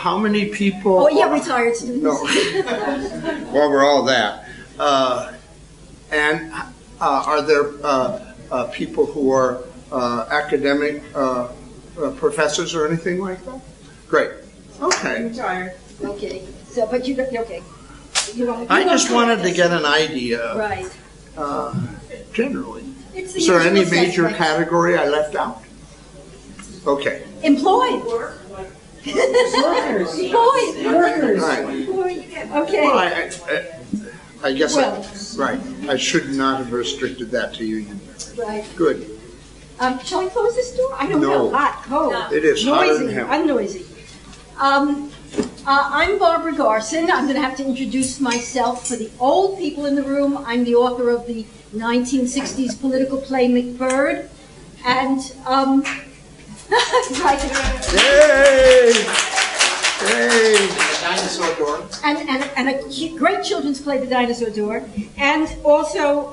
how many people... Oh, yeah, retired students. No. Well, we're all that. And are there people who are academic professors or anything like that? Great. Okay. Retired. Okay. So, but you okay? I just wanted to get an idea. Right. Generally. Is there any major category I left out? Okay. Employed. Workers. Employed. Right. Okay. Well, I guess, right. I should not have restricted that to union. Right. Good. Shall I close this door? I don't know. Hot, cold. It is hotter than hell. Unnoisy. I'm Barbara Garson. I'm going to have to introduce myself for the old people in the room. I'm the author of the 1960s political play McBird. And, right. Yay! Yay! The Dinosaur Door. And a great children's play, The Dinosaur Door. And also,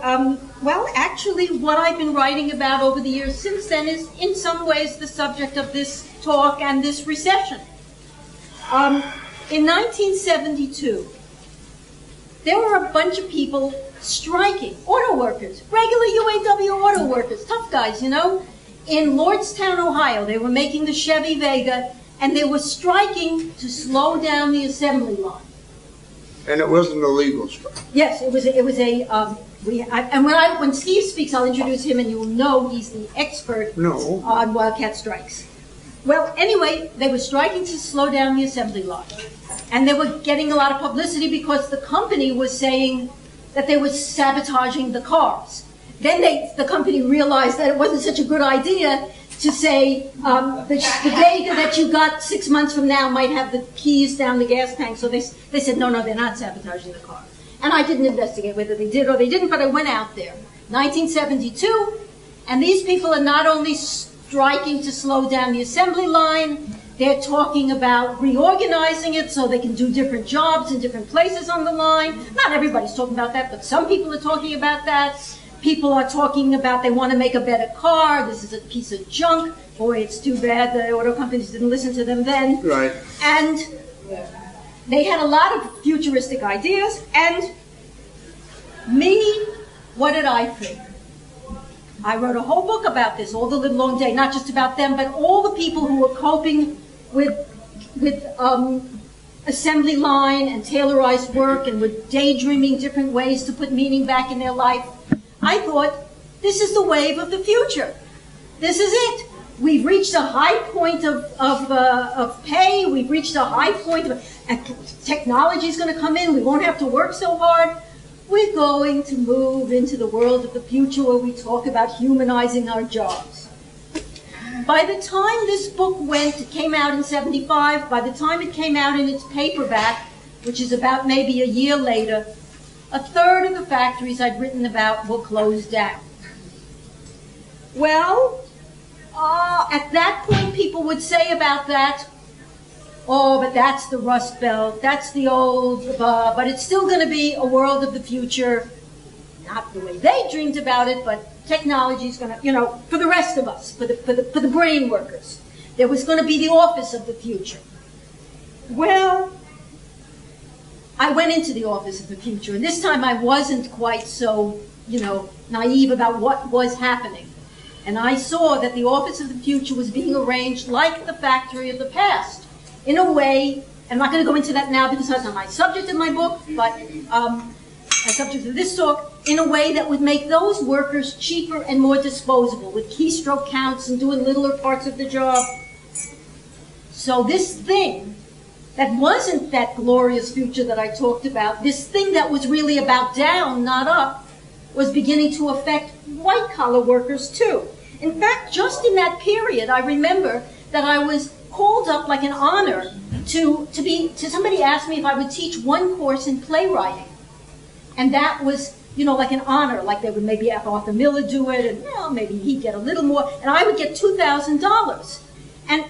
well, actually, what I've been writing about over the years since then is, in some ways, the subject of this talk and this recession. In 1972, there were a bunch of people striking, auto workers, regular UAW auto workers, tough guys, you know, in Lordstown, Ohio. They were making the Chevy Vega, and they were striking to slow down the assembly line. And it wasn't a legal strike. Yes, it was when Steve speaks, I'll introduce him, and you'll know he's the expert on wildcat strikes. Well, anyway, they were striking to slow down the assembly line. And they were getting a lot of publicity because the company was saying that they were sabotaging the cars. Then the company realized that it wasn't such a good idea to say the Vega that you got 6 months from now might have the keys down the gas tank. So they said, no, they're not sabotaging the car. And I didn't investigate whether they did or they didn't, but I went out there. 1972, and these people are not only striking to slow down the assembly line, they're talking about reorganizing it so they can do different jobs in different places on the line. Not everybody's talking about that, but some people are talking about that. People are talking about they want to make a better car. This is a piece of junk. Boy, it's too bad the auto companies didn't listen to them then. Right. And they had a lot of futuristic ideas. And me, what did I think? I wrote a whole book about this, All the Live Long Day, not just about them, but all the people who were coping with assembly line and tailorized work and with daydreaming different ways to put meaning back in their life. I thought, this is the wave of the future. This is it. We've reached a high point of pay. We've reached a high point of technology is going to come in. We won't have to work so hard. We're going to move into the world of the future where we talk about humanizing our jobs. By the time this book it came out in 75, by the time it came out in its paperback, which is about maybe a year later, a third of the factories I'd written about were closed down. Well, at that point people would say about that, oh, but that's the Rust Belt, that's the old, but it's still going to be a world of the future, not the way they dreamed about it, but technology's going to, for the rest of us, for the brain workers. There was going to be the office of the future. Well, I went into the office of the future, and this time I wasn't quite so, naive about what was happening. And I saw that the office of the future was being arranged like the factory of the past, in a way, and I'm not going to go into that now because that's not my subject in my book, but a subject of this talk, in a way that would make those workers cheaper and more disposable, with keystroke counts and doing littler parts of the job. So this thing that wasn't that glorious future that I talked about, this thing that was really about down, not up, was beginning to affect white-collar workers too. In fact, just in that period, I remember that I was called up like an honor to somebody asked me if I would teach one course in playwriting. And that was, like an honor, like they would maybe have Arthur Miller do it, and maybe he'd get a little more, and I would get $2,000. And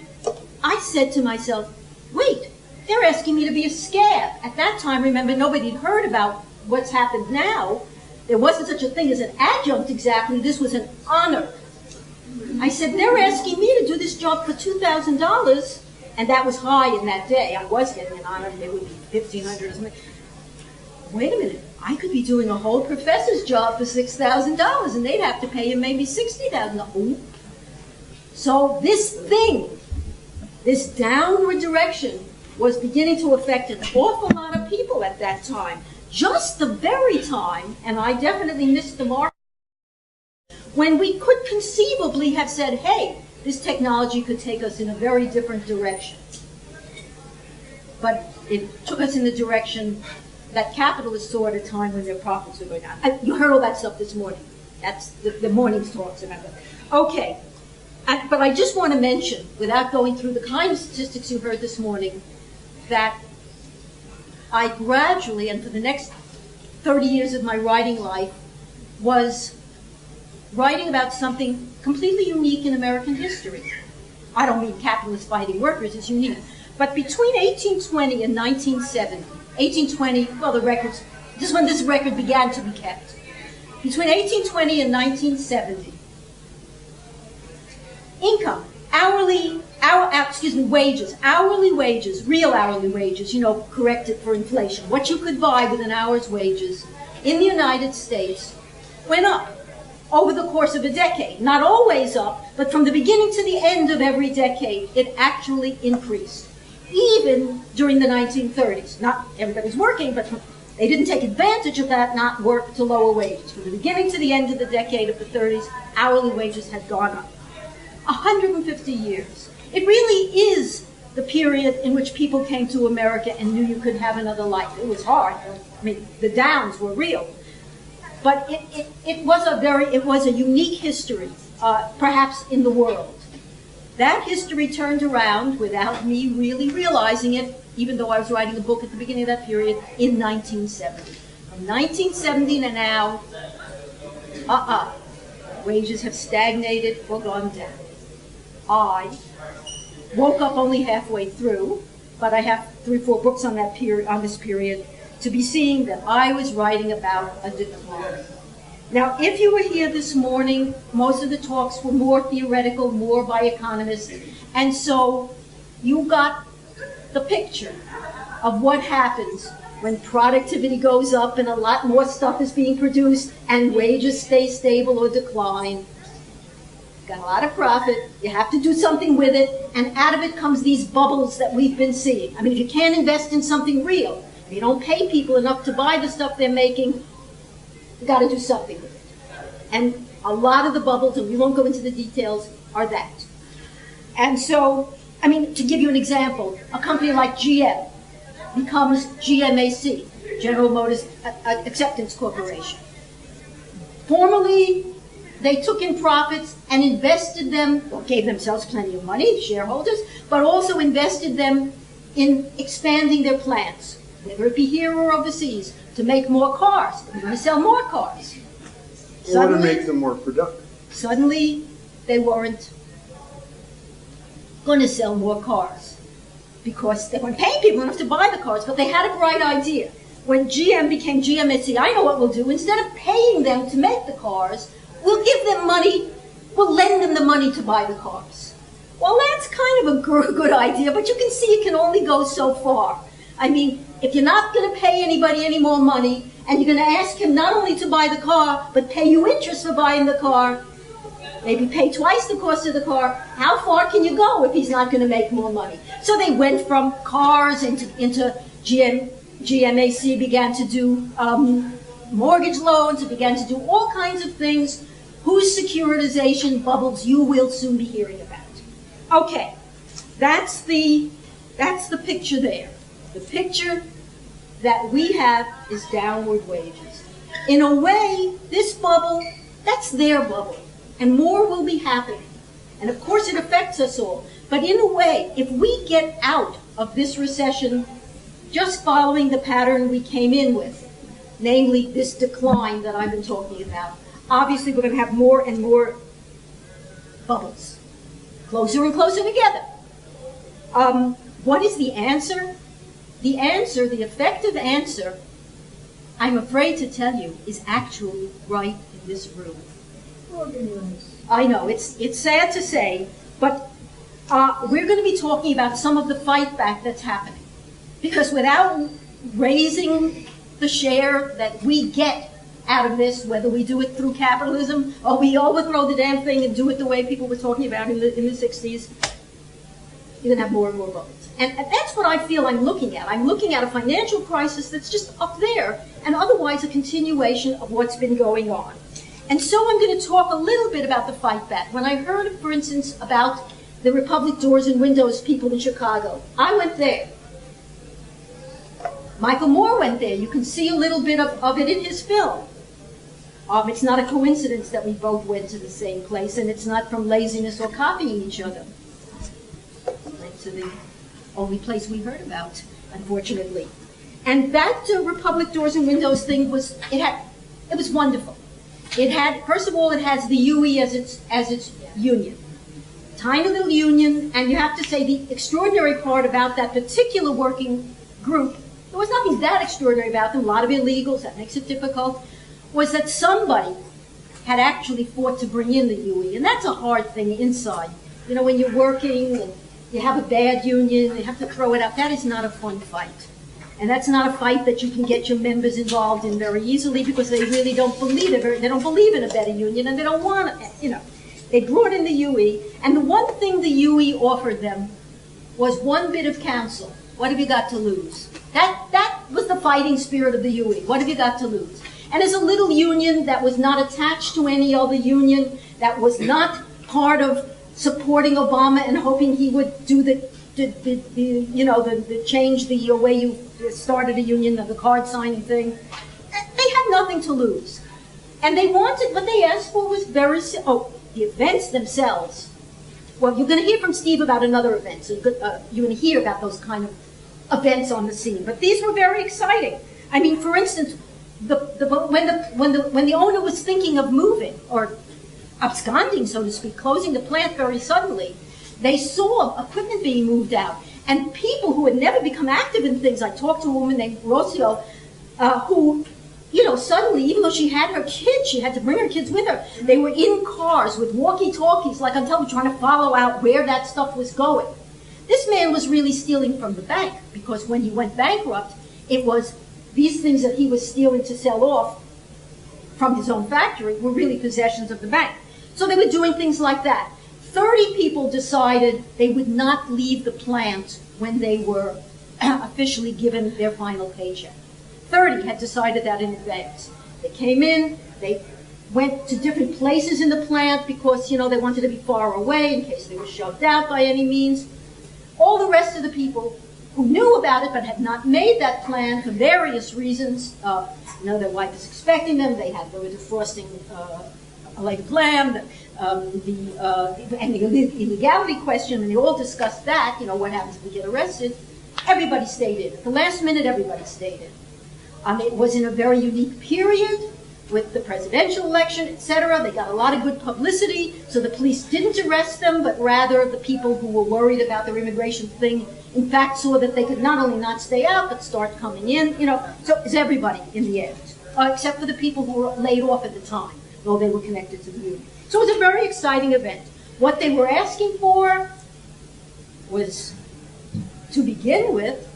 I said to myself, wait, they're asking me to be a scab. At that time, remember, nobody had heard about what's happened now. There wasn't such a thing as an adjunct exactly. This was an honor. I said, they're asking me to do this job for $2,000, And that was high in that day. I was getting an honor, it would be $1,500 or something. Wait a minute, I could be doing a whole professor's job for $6,000 and they'd have to pay him maybe $60,000. So this thing, this downward direction, was beginning to affect an awful lot of people at that time. Just the very time, and I definitely missed the mark, when we could conceivably have said, hey, this technology could take us in a very different direction. But it took us in the direction that capitalists saw at a time when their profits were going down. You heard all that stuff this morning. That's the morning's talks about that. Okay. But I just want to mention, without going through the kind of statistics you heard this morning, that I gradually, and for the next 30 years of my writing life, was writing about something completely unique in American history. I don't mean capitalists fighting workers, it's unique. But between 1820 and 1970, 1820, well, the records, this is when this record began to be kept. Between 1820 and 1970, income, wages, hourly wages, real hourly wages, corrected for inflation, what you could buy with an hour's wages in the United States went up over the course of a decade. Not always up, but from the beginning to the end of every decade, it actually increased. Even during the 1930s. Not everybody's working, but they didn't take advantage of that, not work to lower wages. From the beginning to the end of the decade of the 30s, hourly wages had gone up. 150 years. It really is the period in which people came to America and knew you could have another life. It was hard. I mean, the downs were real. But it was a unique history, perhaps in the world. That history turned around without me really realizing it, even though I was writing a book at the beginning of that period, in 1970. From 1970 to now, wages have stagnated or gone down. I woke up only halfway through, but I have 3 or 4 books on that period, on this period, to be seeing that I was writing about a decline. Now, if you were here this morning, most of the talks were more theoretical, more by economists, and so you got the picture of what happens when productivity goes up and a lot more stuff is being produced and wages stay stable or decline. You've got a lot of profit, you have to do something with it, and out of it comes these bubbles that we've been seeing. I mean, if you can't invest in something real, if you don't pay people enough to buy the stuff they're making, you've got to do something with it. And a lot of the bubbles, and we won't go into the details, are that. And so, I mean, to give you an example, a company like GM becomes GMAC, General Motors Acceptance Corporation. Formerly, they took in profits and invested them, or gave themselves plenty of money, shareholders, but also invested them in expanding their plants, whether it be here or overseas, to make more cars. They want to sell more cars. Or to make them more productive. Suddenly, they weren't going to sell more cars because they weren't paying people enough to buy the cars, but they had a bright idea. When GM became GMAC, I know what we'll do. Instead of paying them to make the cars, we'll give them money, we'll lend them the money to buy the cars. Well, that's kind of a good idea, but you can see it can only go so far. I mean, if you're not going to pay anybody any more money, and you're going to ask him not only to buy the car, but pay you interest for buying the car, maybe pay twice the cost of the car, how far can you go if he's not going to make more money? So they went from cars into GMAC, began to do mortgage loans, it began to do all kinds of things whose securitization bubbles you will soon be hearing about. Okay, that's the picture there. The picture that we have is downward wages. In a way, this bubble, that's their bubble, and more will be happening. And of course it affects us all. But in a way, if we get out of this recession just following the pattern we came in with, namely this decline that I've been talking about, obviously we're going to have more and more bubbles, closer and closer together. What is the answer? The answer, the effective answer, I'm afraid to tell you, is actually right in this room. I know, it's sad to say, but we're going to be talking about some of the fight back that's happening. Because without raising the share that we get out of this, whether we do it through capitalism or we overthrow the damn thing and do it the way people were talking about in the 60s, you're going to have more and more votes. And that's what I feel I'm looking at. I'm looking at a financial crisis that's just up there and otherwise a continuation of what's been going on. And so I'm going to talk a little bit about the fight back. When I heard, for instance, about the Republic Doors and Windows people in Chicago, I went there. Michael Moore went there. You can see a little bit of it in his film. It's not a coincidence that we both went to the same place, and it's not from laziness or copying each other. Went to the only place we heard about, unfortunately. And that Republic Doors and Windows thing was wonderful. It had, first of all, it has the UE as its union. Tiny little union, and you have to say the extraordinary part about that particular working group, there was nothing that extraordinary about them, a lot of illegals, that makes it difficult, was that somebody had actually fought to bring in the UE, and that's a hard thing inside. You know, when you're working and you have a bad union, you have to throw it out. That is not a fun fight. And that's not a fight that you can get your members involved in very easily because they really don't believe it. They don't believe in a better union, and they don't want it, you know. They brought in the UE, and the one thing the UE offered them was one bit of counsel. What have you got to lose? That was the fighting spirit of the UE. What have you got to lose? And as a little union that was not attached to any other union, that was not part of supporting Obama and hoping he would do the change the way you started a union, the card signing thing, they had nothing to lose. And they wanted, what they asked for was the events themselves. Well, you're going to hear from Steve about another event, so you're going to hear about those kind of events on the scene. But these were very exciting. I mean, for instance, when the owner was thinking of moving or absconding, so to speak, closing the plant very suddenly, they saw equipment being moved out, and people who had never become active in things. I talked to a woman named Rocio, who, you know, suddenly, even though she had her kids, she had to bring her kids with her. They were in cars with walkie-talkies, like I'm telling you, trying to follow out where that stuff was going. This man was really stealing from the bank, because when he went bankrupt, it was these things that he was stealing to sell off from his own factory were really possessions of the bank. So they were doing things like that. 30 people decided they would not leave the plant when they were officially given their final paycheck. 30 had decided that in advance. They came in, they went to different places in the plant because, you know, they wanted to be far away in case they were shoved out by any means. All the rest of the people who knew about it but had not made that plan for various reasons, their wife was expecting them, they were defrosting a leg of lamb, and the illegality question, and they all discussed that, you know, what happens if we get arrested. Everybody stayed in. At the last minute, everybody stayed in. It was in a very unique period with the presidential election, etc. They got a lot of good publicity, so the police didn't arrest them, but rather the people who were worried about their immigration thing, in fact, saw that they could not only not stay out, but start coming in, you know. So it's everybody in the end, except for the people who were laid off at the time, though they were connected to the union. So it was a very exciting event. What they were asking for was, to begin with,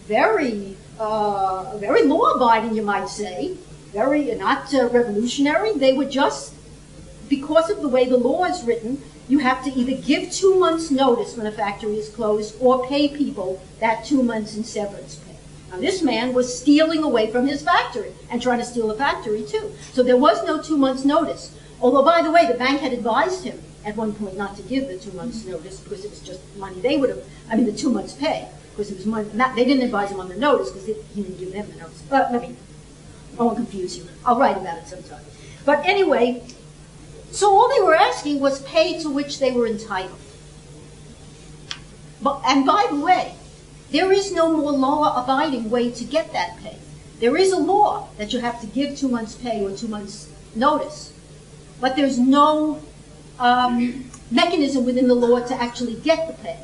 very law-abiding, you might say, very not revolutionary. They were just, because of the way the law is written, you have to either give 2 months' notice when a factory is closed or pay people that 2 months in severance pay. Now, this man was stealing away from his factory and trying to steal the factory, too. So there was no 2 months' notice. Although, by the way, the bank had advised him at one point not to give the 2 months' notice because it was just money they would have, the 2 months' pay. Because it was money, they didn't advise him on the notice because he didn't give them the notice. But I won't confuse you. I'll write about it sometime. But anyway, so all they were asking was pay to which they were entitled. And by the way, there is no more law-abiding way to get that pay. There is a law that you have to give 2 months' pay or 2 months' notice. But there's no mechanism within the law to actually get the pay.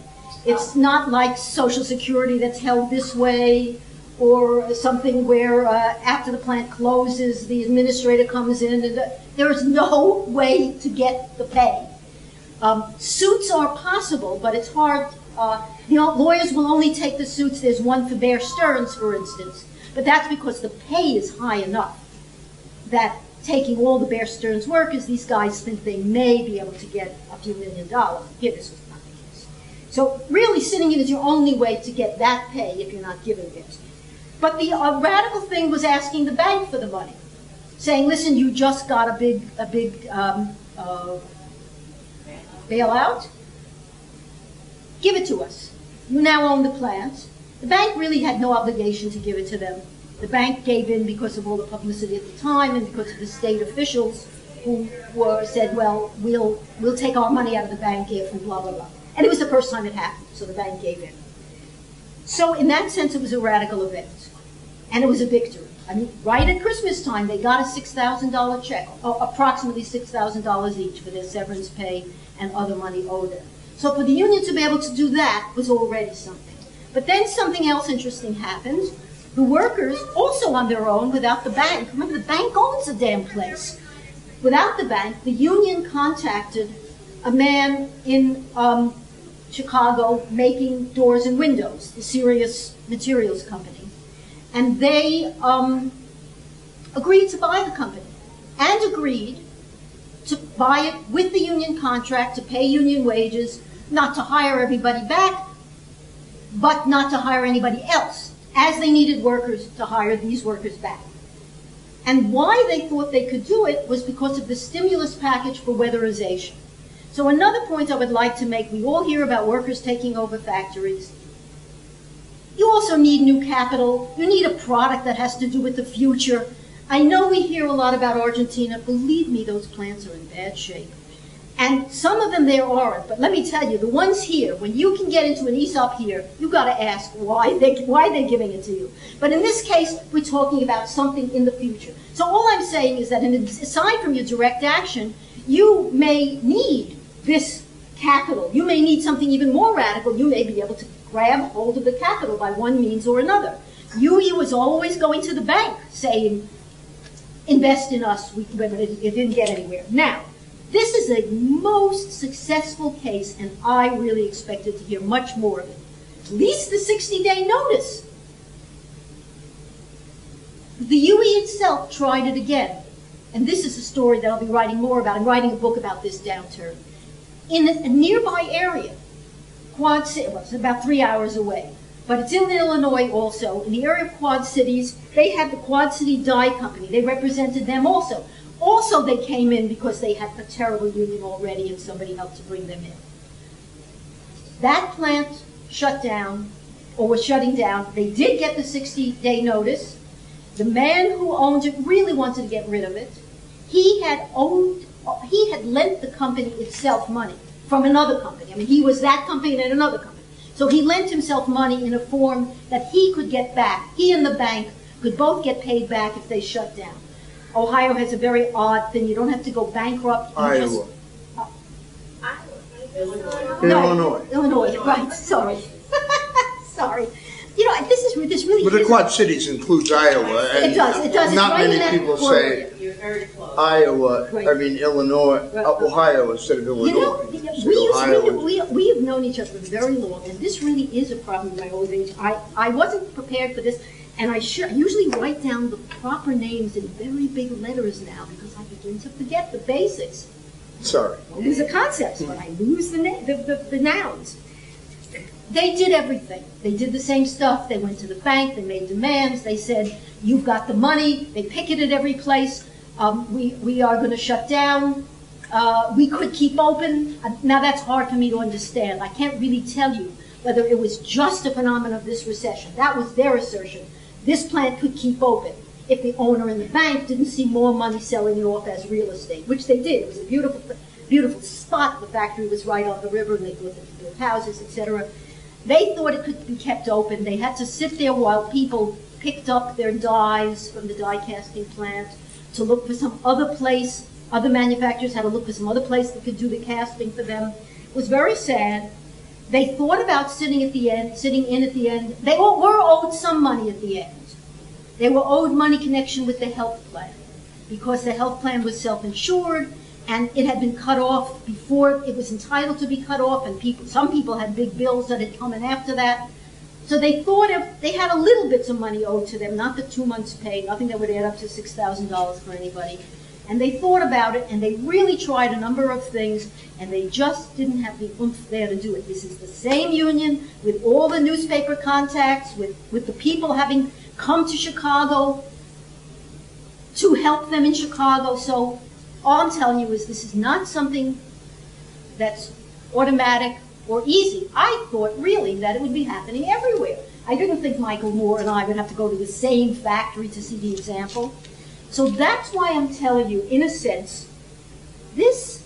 It's not like Social Security that's held this way, or something where after the plant closes, the administrator comes in. And there is no way to get the pay. Suits are possible, but it's hard. Lawyers will only take the suits. There's one for Bear Stearns, for instance. But that's because the pay is high enough that taking all the Bear Stearns workers, these guys think they may be able to get a few $1 million. Here, this was not the case. So really, sitting in is your only way to get that pay if you're not giving it. But the radical thing was asking the bank for the money, saying, listen, you just got a big bailout. Give it to us. You now own the plant. The bank really had no obligation to give it to them. The bank gave in because of all the publicity at the time and because of the state officials who said, well, we'll take our money out of the bank if and blah, blah, blah. And it was the first time it happened, so the bank gave in. So in that sense, it was a radical event. And it was a victory. I mean, right at Christmas time, they got a $6,000 check, approximately $6,000 each for their severance pay and other money owed them. So for the union to be able to do that was already something. But then something else interesting happened. The workers, also on their own, without the bank, remember the bank owns the damn place. Without the bank, the union contacted a man in Chicago making doors and windows, the Serious Materials Company. And they agreed to buy the company and agreed to buy it with the union contract, to pay union wages, not to hire everybody back, but not to hire anybody else, as they needed workers to hire these workers back. And why they thought they could do it was because of the stimulus package for weatherization. So another point I would like to make, we all hear about workers taking over factories. You also need new capital. You need a product that has to do with the future. I know we hear a lot about Argentina. Believe me, those plants are in bad shape. And some of them there aren't. But let me tell you, the ones here, when you can get into an ESOP here, you've got to ask why they're giving it to you. But in this case, we're talking about something in the future. So all I'm saying is that aside from your direct action, you may need this capital. You may need something even more radical. You may be able to grab hold of the capital by one means or another. UE was always going to the bank saying, invest in us, but it didn't get anywhere. Now, this is a most successful case, and I really expected to hear much more of it. At least the 60-day notice. The UE itself tried it again. And this is a story that I'll be writing more about. I'm writing a book about this downturn. In a nearby area, Quad City, well, it's about 3 hours away, but it's in Illinois also. In the area of Quad Cities, they had the Quad City Dye Company. They represented them also. Also, they came in because they had a terrible union already and somebody helped to bring them in. That plant shut down, or was shutting down. They did get the 60-day notice. The man who owned it really wanted to get rid of it. He had lent the company itself money from another company. I mean, he was that company and another company. So he lent himself money in a form that he could get back. He and the bank could both get paid back if they shut down. Ohio has a very odd thing. You don't have to go bankrupt. Iowa. Illinois, right. Sorry. Sorry. You know, this really But the Quad Cities includes Iowa. And it does. Not right many people say Iowa, right. I mean Illinois, right. Ohio instead of Illinois. You know, we have known each other for very long, and this really is a problem in my old age. I wasn't prepared for this, and I usually write down the proper names in very big letters now because I begin to forget the basics. Sorry. I lose the concepts, but I lose the nouns. They did everything. They did the same stuff. They went to the bank. They made demands. They said, you've got the money. They picketed every place. We are going to shut down. We could keep open. Now, that's hard for me to understand. I can't really tell you whether it was just a phenomenon of this recession. That was their assertion. This plant could keep open if the owner and the bank didn't see more money selling it off as real estate, which they did. It was a beautiful spot. The factory was right on the river, and they built houses, etc. They thought it could be kept open. They had to sit there while people picked up their dyes from the die casting plant to look for some other place. Other manufacturers had to look for some other place that could do the casting for them. It was very sad. They thought about sitting in at the end. They all were owed some money at the end. They were owed money connection with the health plan because the health plan was self-insured, and it had been cut off before it was entitled to be cut off, and some people had big bills that had come in after that. So they thought if they had a little bits of money owed to them, not the 2 months pay, nothing that would add up to $6,000 for anybody. And they thought about it, and they really tried a number of things, and they just didn't have the oomph there to do it. This is the same union with all the newspaper contacts, with the people having come to Chicago to help them in Chicago. So all I'm telling you is this is not something that's automatic or easy. I thought really that it would be happening everywhere. I didn't think Michael Moore and I would have to go to the same factory to see the example. So that's why I'm telling you, in a sense, this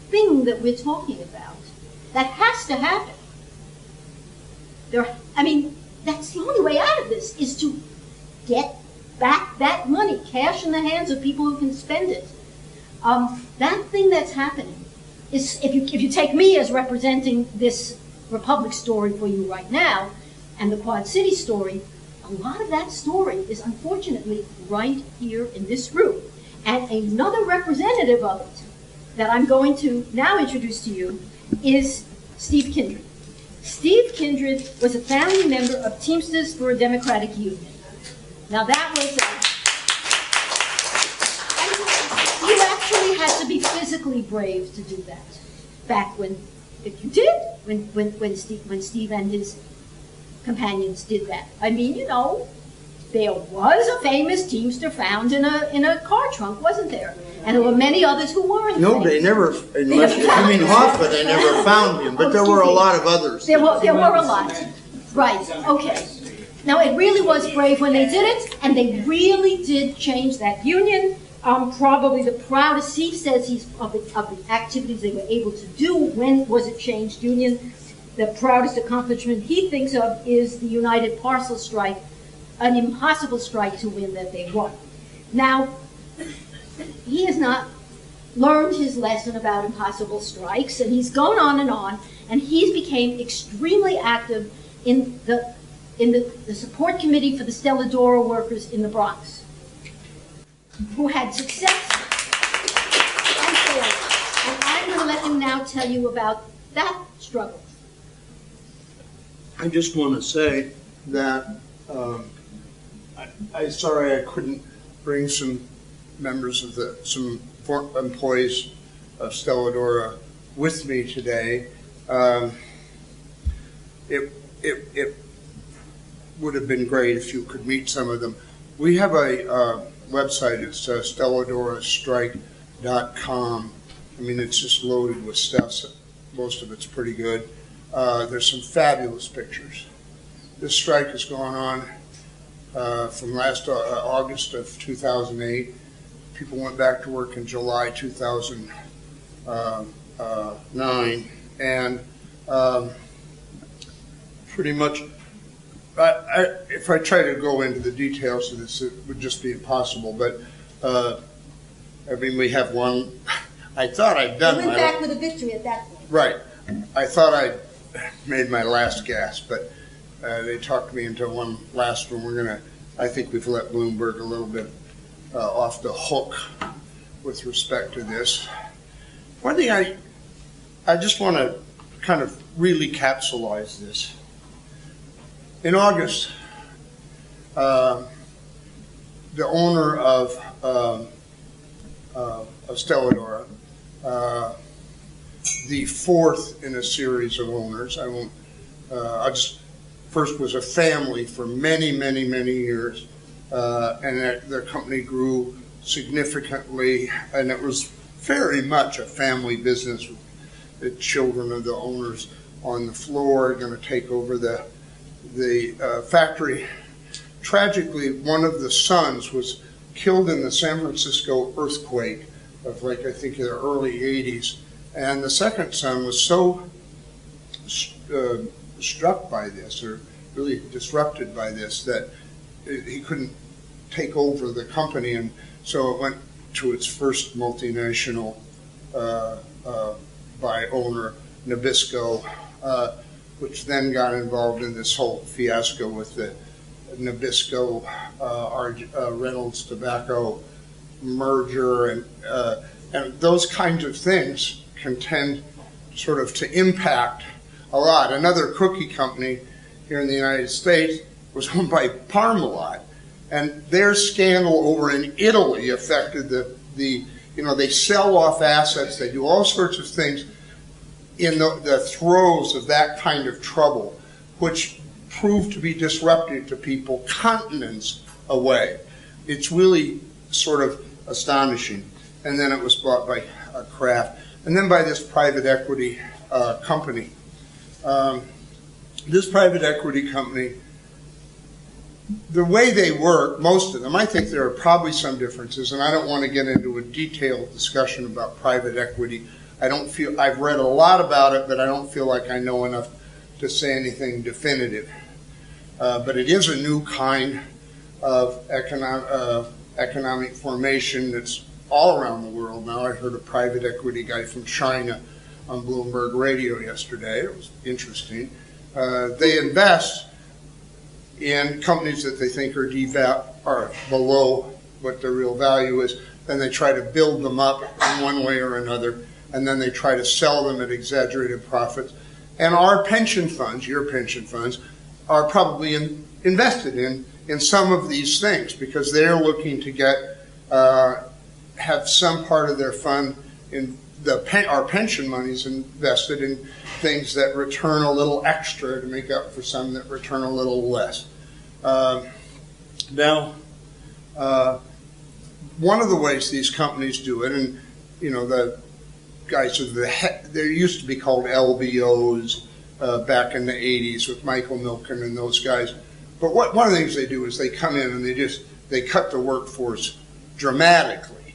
thing that we're talking about, that has to happen. That's the only way out of this, is to get back that money, cash in the hands of people who can spend it. That thing that's happening is, if you take me as representing this Republic story for you right now, and the Quad City story, a lot of that story is unfortunately right here in this room. And another representative of it that I'm going to now introduce to you is Steve Kindred. Steve Kindred was a founding member of Teamsters for a Democratic Union. Now that was you actually had to be physically brave to do that. Back when, if you did, when Steve and his companions did that. I mean, you know, there was a famous Teamster found in a car trunk, wasn't there? And there were many others who weren't. No, they never, unless you mean Hoffa, they never found him, but there were a lot of others. There were a lot. Right, okay. Now, it really was brave when they did it, and they really did change that union. Probably the proudest, Steve says he's of the activities they were able to do when was it changed union. The proudest accomplishment he thinks of is the United Parcel Strike, an impossible strike to win that they won. Now, he has not learned his lesson about impossible strikes, and he's gone on, and he's became extremely active in the support committee for the Stelladora workers in the Bronx, who had success. And I'm going to let him now tell you about that struggle. I just want to say that I'm sorry I couldn't bring some members of some employees of Stelladora with me today. It would have been great if you could meet some of them. We have a website. It's stelladorastrike.com. I mean, it's just loaded with stuff. So most of it's pretty good. There's some fabulous pictures. This strike has gone on from last August of 2008. People went back to work in July 2009, and pretty much, if I try to go into the details of this, it would just be impossible. But I mean, we have one. I thought I'd done. You went back with a victory at that point. Right. I thought I'd made my last gasp, but they talked me into one last one. I think we've let Bloomberg a little bit off the hook with respect to this. One thing I just want to kind of really capsulize this. In August, the owner of Stelladora, the fourth in a series of owners, first was a family for many, many, many years, and the company grew significantly, and it was very much a family business with the children of the owners on the floor going to take over the factory. Tragically, one of the sons was killed in the San Francisco earthquake of, I think, in the early 80s. And the second son was so struck by this, or really disrupted by this, that he couldn't take over the company. And so it went to its first multinational by owner, Nabisco, which then got involved in this whole fiasco with the Nabisco Reynolds Tobacco merger, and And those kinds of things can tend sort of to impact a lot. Another cookie company here in the United States was owned by Parmalat, and their scandal over in Italy affected they sell off assets, they do all sorts of things in the throes of that kind of trouble, which proved to be disruptive to people continents away. It's really sort of astonishing. And then it was bought by Kraft, and then by this private equity company. This private equity company, the way they work, most of them, I think there are probably some differences, and I don't want to get into a detailed discussion about private equity. I've read a lot about it, but I don't feel like I know enough to say anything definitive. But it is a new kind of economic formation that's all around the world now. I heard a private equity guy from China on Bloomberg Radio yesterday. It was interesting. They invest in companies that they think are below what their real value is. Then they try to build them up in one way or another, and then they try to sell them at exaggerated profits. And our pension funds, your pension funds, are probably invested in some of these things because they're looking to have some part of their fund in our pension money is invested in things that return a little extra to make up for some that return a little less. Now, one of the ways these companies do it, and the guys they used to be called LBOs back in the 80s with Michael Milken and those guys. But one of the things they do is they come in and they cut the workforce dramatically.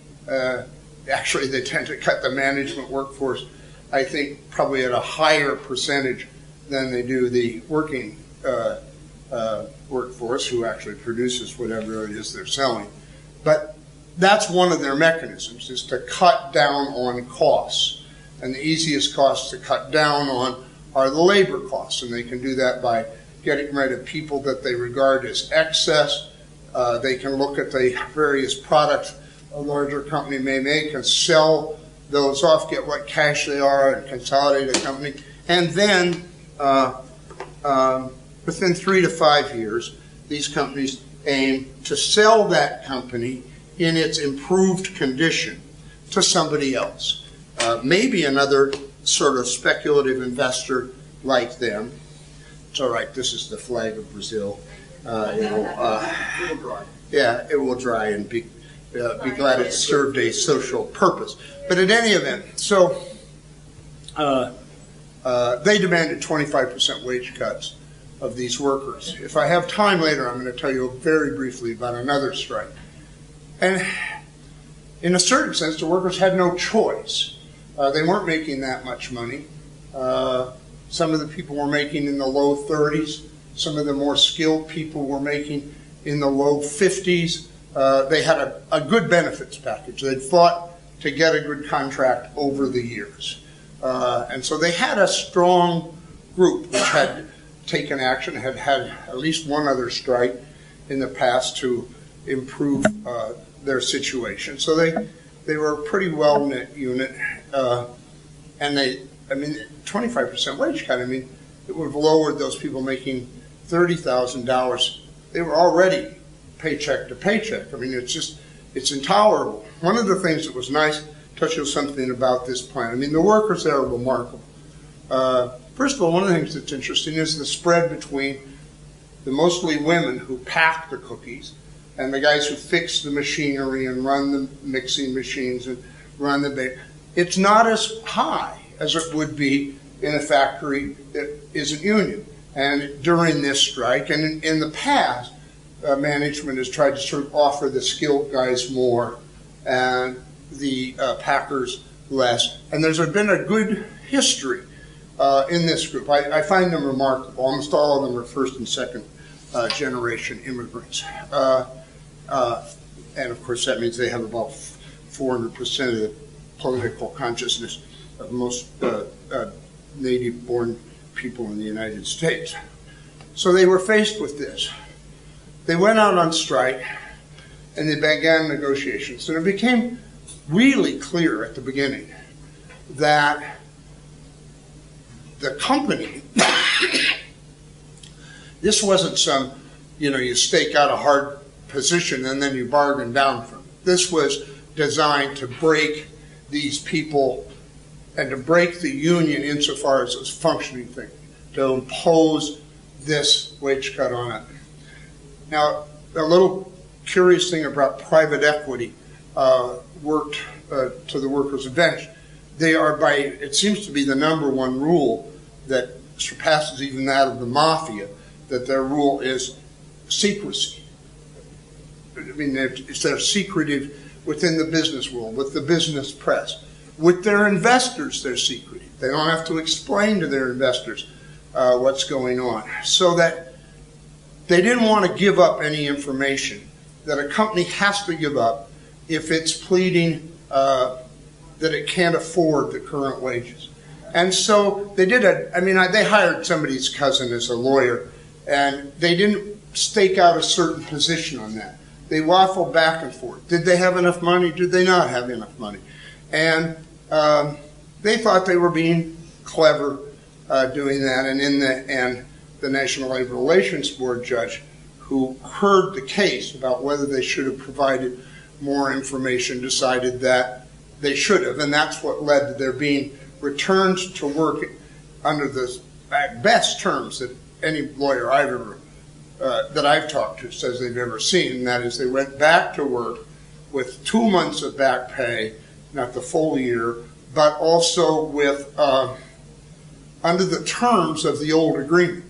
Actually, they tend to cut the management workforce, I think, probably at a higher percentage than they do the working workforce who actually produces whatever it is they're selling. But that's one of their mechanisms, is to cut down on costs. And the easiest costs to cut down on are the labor costs, and they can do that by getting rid of people that they regard as excess. They can look at the various products a larger company may make and sell those off, get what cash they are, and consolidate a company. And then within 3 to 5 years, these companies aim to sell that company in its improved condition to somebody else. Maybe another sort of speculative investor like them. It's all right, this is the flag of Brazil. It will dry and be glad it served a social purpose. But in any event, so they demanded 25% wage cuts of these workers. If I have time later, I'm going to tell you very briefly about another strike. And in a certain sense, the workers had no choice. They weren't making that much money. Some of the people were making in the low 30s. Some of the more skilled people were making in the low 50s. They had a good benefits package. They'd fought to get a good contract over the years. And so they had a strong group which had taken action, had at least one other strike in the past to improve their situation. So they were a pretty well-knit unit. And 25% wage cut, it would have lowered those people making $30,000. They were already paycheck to paycheck. It's intolerable. One of the things that was nice, touch on something about this plan. The workers there are remarkable. First of all, one of the things that's interesting is the spread between the mostly women who pack the cookies and the guys who fix the machinery and run the mixing machines and run the bake. It's not as high as it would be in a factory that isn't union. And during this strike, and in the past, management has tried to sort of offer the skilled guys more and the packers less. And there's been a good history in this group. I find them remarkable. Almost all of them are first and second generation immigrants. And of course that means they have about 400% of the political consciousness of most native-born people in the United States. So they were faced with this. They went out on strike and they began negotiations. And it became really clear at the beginning that the company, this wasn't some, you stake out a hard position and then you bargain down from it. This was designed to break these people and to break the union insofar as it's a functioning thing, to impose this wage cut on it. Now, a little curious thing about private equity worked to the workers' advantage. They are it seems to be the number one rule that surpasses even that of the mafia, that their rule is secrecy. I mean, they're secretive within the business world, with the business press. With their investors, they're secretive. They don't have to explain to their investors what's going on. So that they didn't want to give up any information that a company has to give up if it's pleading that it can't afford the current wages. And so they did they hired somebody's cousin as a lawyer, and they didn't stake out a certain position on that. They waffled back and forth. Did they have enough money? Did they not have enough money? And they thought they were being clever doing that. And in the end, the National Labor Relations Board judge who heard the case about whether they should have provided more information decided that they should have. And that's what led to their being returned to work under the best terms that any lawyer that I've talked to says they've ever seen. And that is, they went back to work with 2 months of back pay, not the full year, but also with under the terms of the old agreement.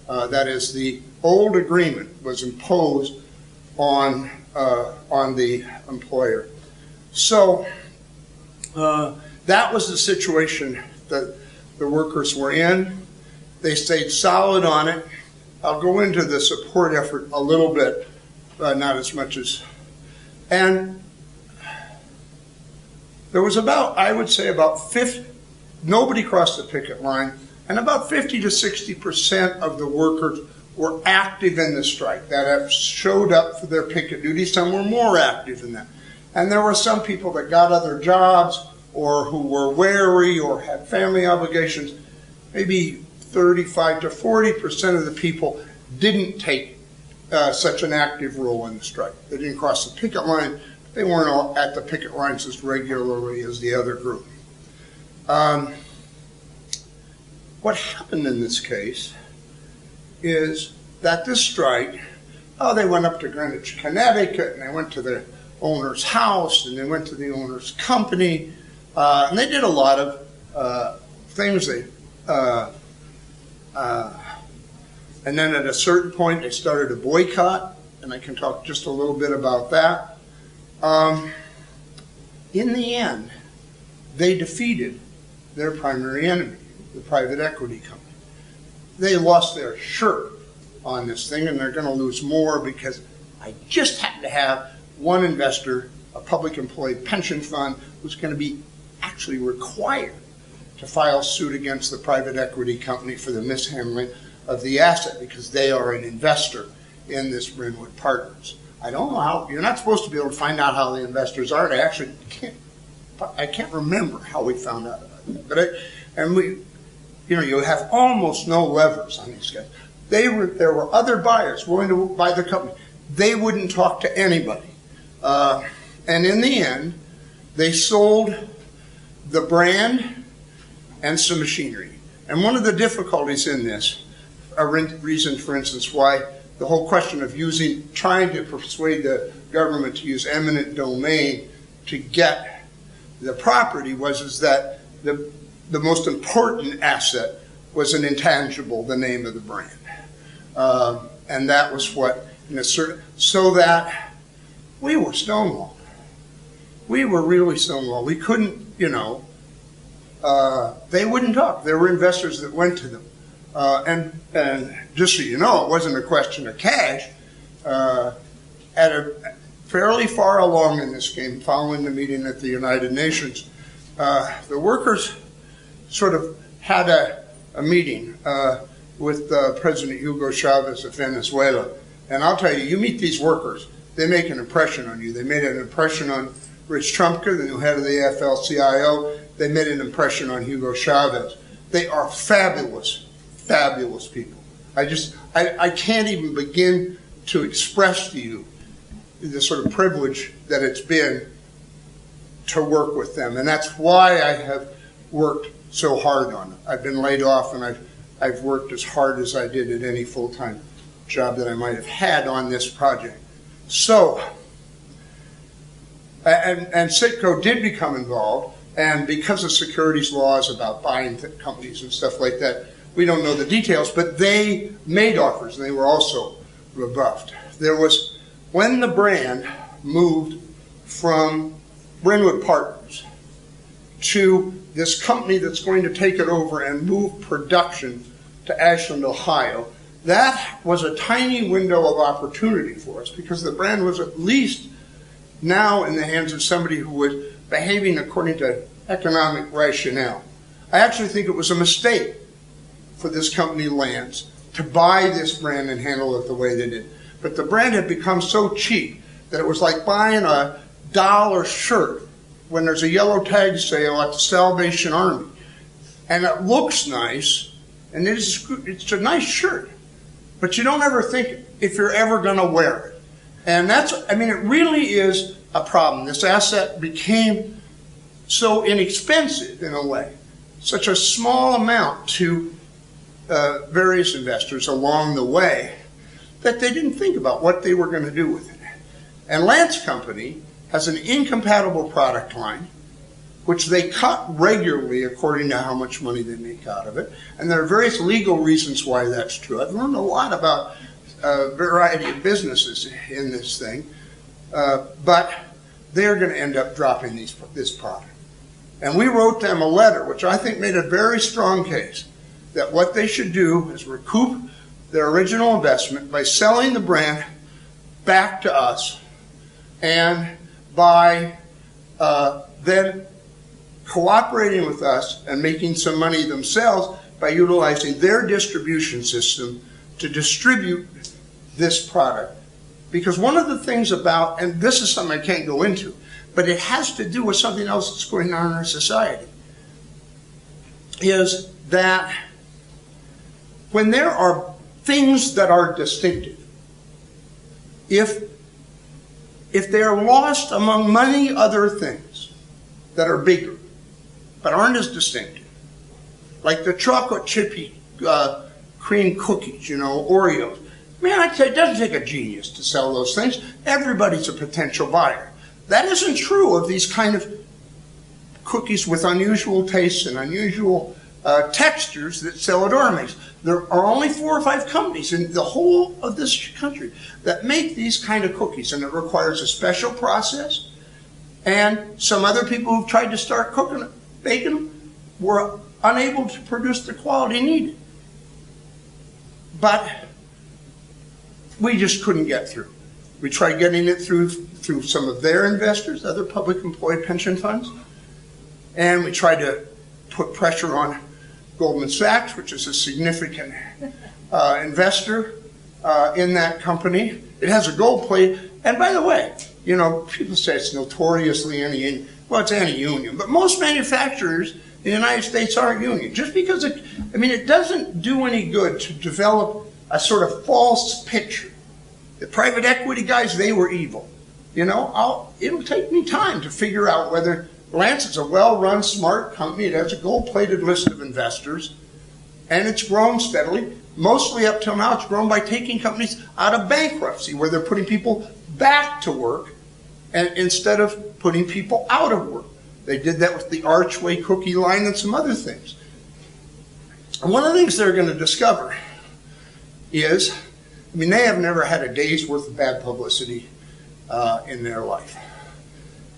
That is, the old agreement was imposed on the employer. So that was the situation that the workers were in. They stayed solid on it. I'll go into the support effort a little bit, not as much as. And there was I would say about 50, nobody crossed the picket line, and about 50 to 60% of the workers were active in the strike, that have showed up for their picket duty. Some were more active than that. And there were some people that got other jobs or who were wary or had family obligations. Maybe 35 to 40% of the people didn't take such an active role in the strike. They didn't cross the picket line. They weren't all at the picket lines as regularly as the other group. What happened in this case is that this strike, they went up to Greenwich, Connecticut, and they went to the owner's house, and they went to the owner's company, and they did a lot of things. And then at a certain point, they started a boycott, and I can talk just a little bit about that. In the end, they defeated their primary enemy, the private equity company. They lost their shirt on this thing, and they're going to lose more because I just happen to have one investor, a public employee pension fund, who's going to be actually required to file suit against the private equity company for the mishandling of the asset because they are an investor in this Brynwood Partners. I don't know how, you're not supposed to be able to find out how the investors are. I can't remember how we found out about that. But you have almost no levers on these guys. There were other buyers willing to buy the company. They wouldn't talk to anybody. And in the end, they sold the brand and some machinery. And one of the difficulties in this, a reason, for instance, why the whole question of trying to persuade the government to use eminent domain to get the property is that the most important asset was an intangible, the name of the brand. And that was what, so that we were stonewalled. We were really stonewalled. We couldn't, they wouldn't talk. There were investors that went to them. And just so you know, it wasn't a question of cash. Fairly far along in this game, following the meeting at the United Nations, the workers sort of had a meeting with President Hugo Chavez of Venezuela. And I'll tell you, you meet these workers, they make an impression on you. They made an impression on Rich Trumpka, the new head of the AFL-CIO. They made an impression on Hugo Chavez. They are fabulous, fabulous people. I can't even begin to express to you the sort of privilege that it's been to work with them. And that's why I have worked so hard on it. I've been laid off, and I've worked as hard as I did at any full-time job that I might have had on this project. So, and Citco did become involved, and because of securities laws about buying companies and stuff like that, we don't know the details, but they made offers, and they were also rebuffed. There was, when the brand moved from Brentwood Partners to this company that's going to take it over and move production to Ashland, Ohio, that was a tiny window of opportunity for us, because the brand was at least now in the hands of somebody who was behaving according to economic rationale. I actually think it was a mistake for this company, Lance, to buy this brand and handle it the way they did. But the brand had become so cheap that it was like buying a $1 shirt when there's a yellow tag sale at the Salvation Army. And it looks nice, and it's a nice shirt, but you don't ever think if you're ever going to wear it. And it really is a problem. This asset became so inexpensive in a way, such a small amount to various investors along the way, that they didn't think about what they were going to do with it. And Lance Company has an incompatible product line, which they cut regularly according to how much money they make out of it. And there are various legal reasons why that's true. I've learned a lot about a variety of businesses in this thing, but they're going to end up dropping this product. And we wrote them a letter, which I think made a very strong case, that what they should do is recoup their original investment by selling the brand back to us, and by then cooperating with us and making some money themselves by utilizing their distribution system to distribute this product. Because one of the things about, and this is something I can't go into, but it has to do with something else that's going on in our society, is that when there are things that are distinctive, if they are lost among many other things that are bigger but aren't as distinctive, like the chocolate chippy cream cookies, Oreos. Man, I'd say it doesn't take a genius to sell those things. Everybody's a potential buyer. That isn't true of these kind of cookies with unusual tastes and unusual textures that sell at Ormex. There are only 4 or 5 companies in the whole of this country that make these kind of cookies, and it requires a special process. And some other people who've tried to start baking them were unable to produce the quality needed. But we just couldn't get through. We tried getting it through some of their investors, other public employee pension funds, and we tried to put pressure on Goldman Sachs, which is a significant investor in that company. It has a gold plate. And by the way, people say it's notoriously anti-union. Well, it's anti-union. But most manufacturers in the United States aren't union. Just because it doesn't do any good to develop a sort of false picture. The private equity guys, they were evil. It'll take me time to figure out whether Lance is a well-run, smart company. It has a gold-plated list of investors, and it's grown steadily. Mostly up till now, it's grown by taking companies out of bankruptcy, where they're putting people back to work and instead of putting people out of work. They did that with the Archway cookie line and some other things. And one of the things they're going to discover is, they have never had a day's worth of bad publicity in their life.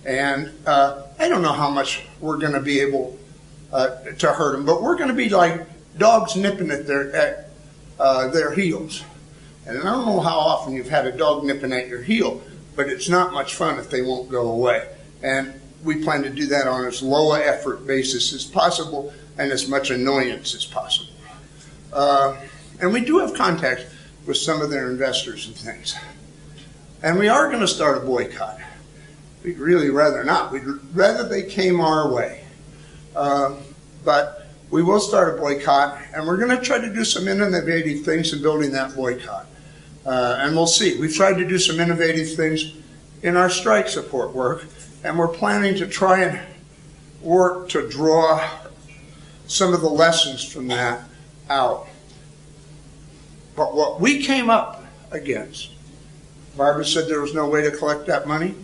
And I don't know how much we're going to be able to hurt them, but we're going to be like dogs nipping at their heels. And I don't know how often you've had a dog nipping at your heel, but it's not much fun if they won't go away. And we plan to do that on as low a effort basis as possible and as much annoyance as possible. And we do have contact with some of their investors and things. And we are going to start a boycott. We'd really rather not. We'd rather they came our way. But we will start a boycott, and we're going to try to do some innovative things in building that boycott. And we'll see. We've tried to do some innovative things in our strike support work, and we're planning to try and work to draw some of the lessons from that out. But what we came up against, Barbara said there was no way to collect that money.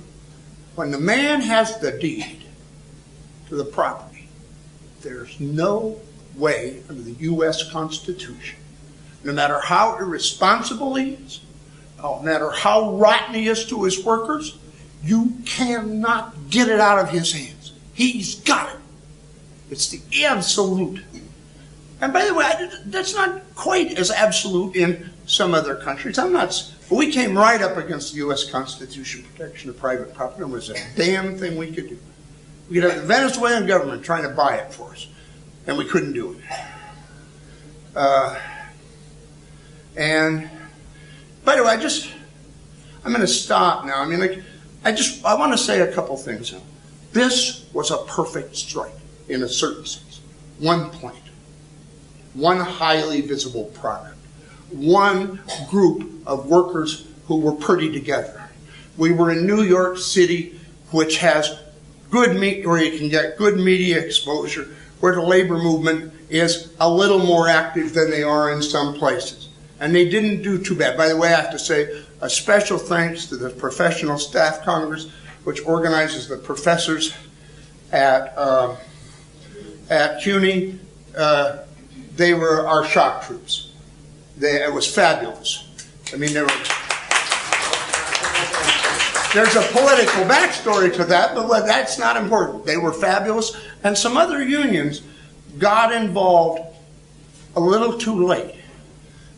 When the man has the deed to the property, there's no way under the U.S. Constitution, no matter how irresponsible he is, no matter how rotten he is to his workers, you cannot get it out of his hands. He's got it. It's the absolute. And by the way, that's not quite as absolute in some other countries. We came right up against the U.S. Constitution protection of private property, and it was a damn thing we could do. We could have the Venezuelan government trying to buy it for us, and we couldn't do it. And by the way, I'm going to stop now. I mean, I want to say a couple things now. This was a perfect strike in a certain sense. One plant, one highly visible product, one group of workers who were pretty together. We were in New York City, which has good where you can get good media exposure, where the labor movement is a little more active than they are in some places. And they didn't do too bad. By the way, I have to say a special thanks to the Professional Staff Congress, which organizes the professors at CUNY. They were our shock troops. It was fabulous. I mean, there's a political backstory to that, but that's not important. They were fabulous, and some other unions got involved a little too late.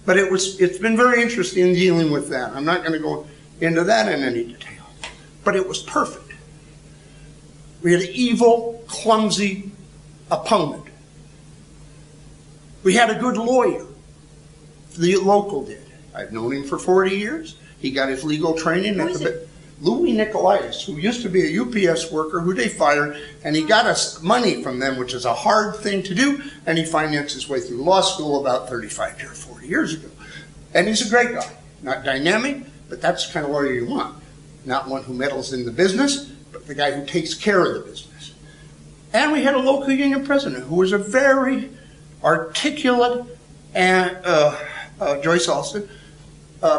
But it's been very interesting dealing with that. I'm not going to go into that in any detail. But it was perfect. We had an evil, clumsy opponent. We had a good lawyer. The local did. I've known him for 40 years. He got his legal training at the Louis Nicolaitis, who used to be a UPS worker who they fired, and he got us money from them, which is a hard thing to do, and he financed his way through law school about 35 or 40 years ago. And he's a great guy. Not dynamic, but that's the kind of lawyer you want. Not one who meddles in the business, but the guy who takes care of the business. And we had a local union president who was a very articulate and Joyce Alston,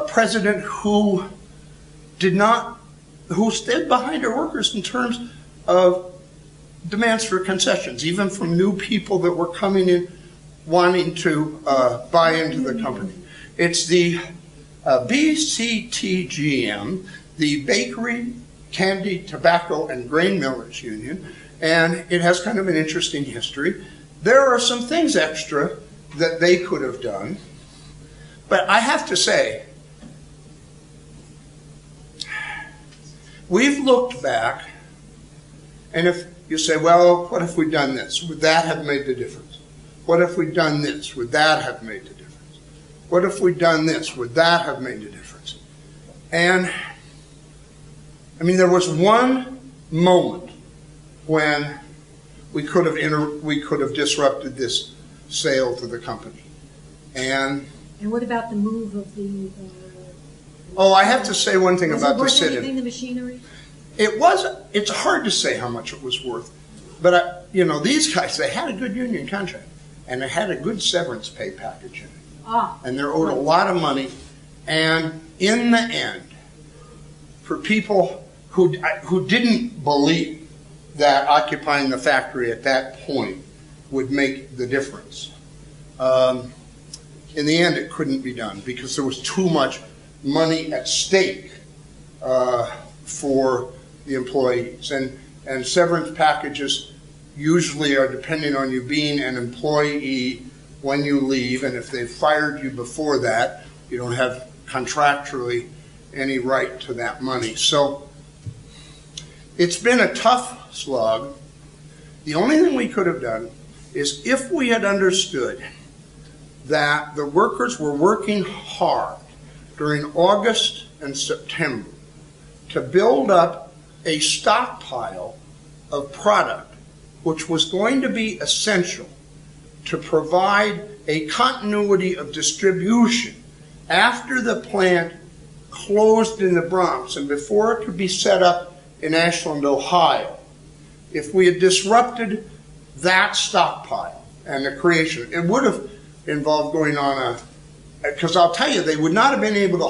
president who stood behind her workers in terms of demands for concessions, even from new people that were coming in wanting to buy into the company. It's the BCTGM, the Bakery, Candy, Tobacco, and Grain Millers Union, and it has kind of an interesting history. There are some things extra that they could have done, but I have to say, we've looked back, and if you say, well, what if we'd done this? Would that have made the difference? What if we'd done this? Would that have made the difference? What if we'd done this? Would that have made the difference? And, I mean, there was one moment when we could have disrupted this sale to the company. And what about the move of the... I have to say one thing about the sit-in. Anything, the machinery? It's hard to say how much it was worth. But, these guys, they had a good union contract. And they had a good severance pay package in it. And they're owed a lot of money. And in the end, for people who didn't believe that occupying the factory at that point would make the difference, in the end it couldn't be done because there was too much money at stake for the employees. And severance packages usually are depending on you being an employee when you leave, and if they fired you before that, you don't have contractually any right to that money. So it's been a tough slog. The only thing we could have done is if we had understood that the workers were working hard during August and September to build up a stockpile of product which was going to be essential to provide a continuity of distribution after the plant closed in the Bronx and before it could be set up in Ashland, Ohio. If we had disrupted that stockpile and the creation, it would have involved going on because I'll tell you, they would not have been able to